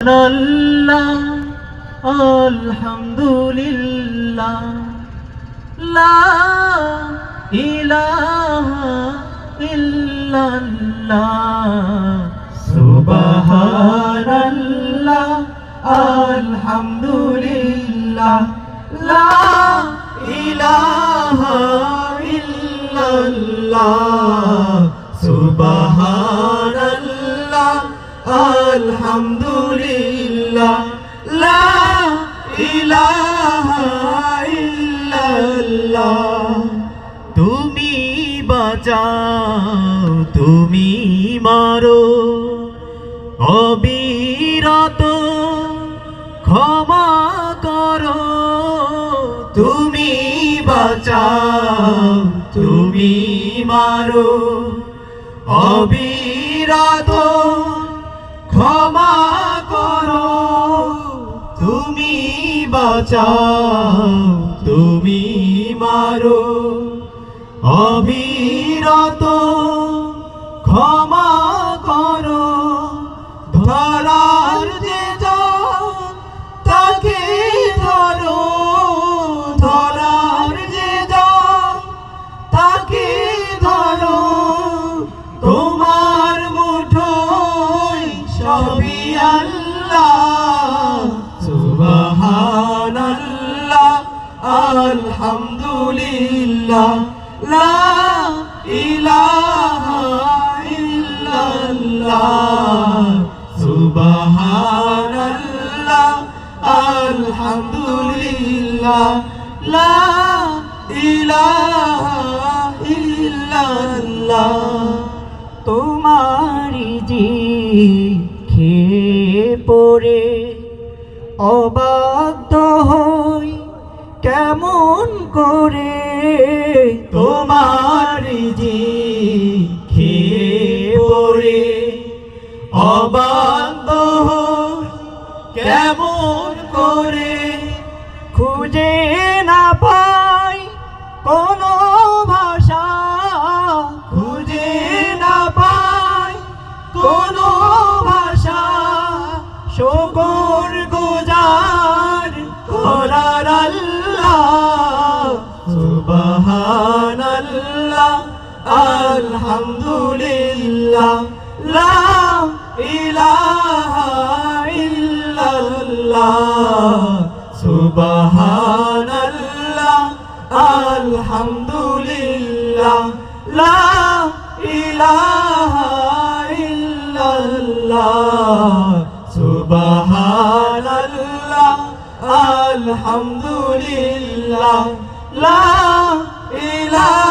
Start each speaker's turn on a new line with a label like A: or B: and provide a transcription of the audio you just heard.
A: আল্লাহ আলহামদুলিল্লাহ লা ইলাহা ইল্লাল্লাহ সুবহানাল্লাহ আলহামদুলিল্লাহ লা ইলাহা ইল্লাল্লাহ সুবহানাল্লাহ আলহামদুলিল্লাহ লা ইলাহা ইল্লাল্লাহ। তুমি বাঁচাও তুমি মারো অবিরত ক্ষমা করো। তুমি বাঁচাও তুমি মারো অবিরত ক্ষমা করো। তুমি বাঁচাও তুমি মারো অবিরত ক্ষমা করো। ধরার যে যাও তাকে ধরো, ধরার যে যাও তাকে ধরো। তোমার মুঠোয় সবই আল্লাহ সুবহানাল্লাহ আলহামদুলিল্লাহ লা ইলাহা ইল্লাল্লাহ সুবহানাল্লাহ আলহামদুলিল্লাহ লা ইলাহা ইল্লাল্লাহ। তোমারি জি খেয়ে পড়ে অবাধ্য হই কেমন করে। তোমারি জি খেয়ে পড়ে অবাধ্য হই কেমন করে। খুঁজে না পাই কোনো ভাষা, খুঁজে না পাই কোনো ভাষা। শুকর গুজার করার আল্লাহ সুবহানাল্লাহ আলহামদুলিল্লাহ লা ইলাহা ইল্লাল্লাহ সুবহানাল্লাহ আলহামদুলিল্লাহ লা ইলাহা ইল্লাল্লাহ সুবহানাল্লাহ আলহামদুলিল্লাহ লা ইলাহা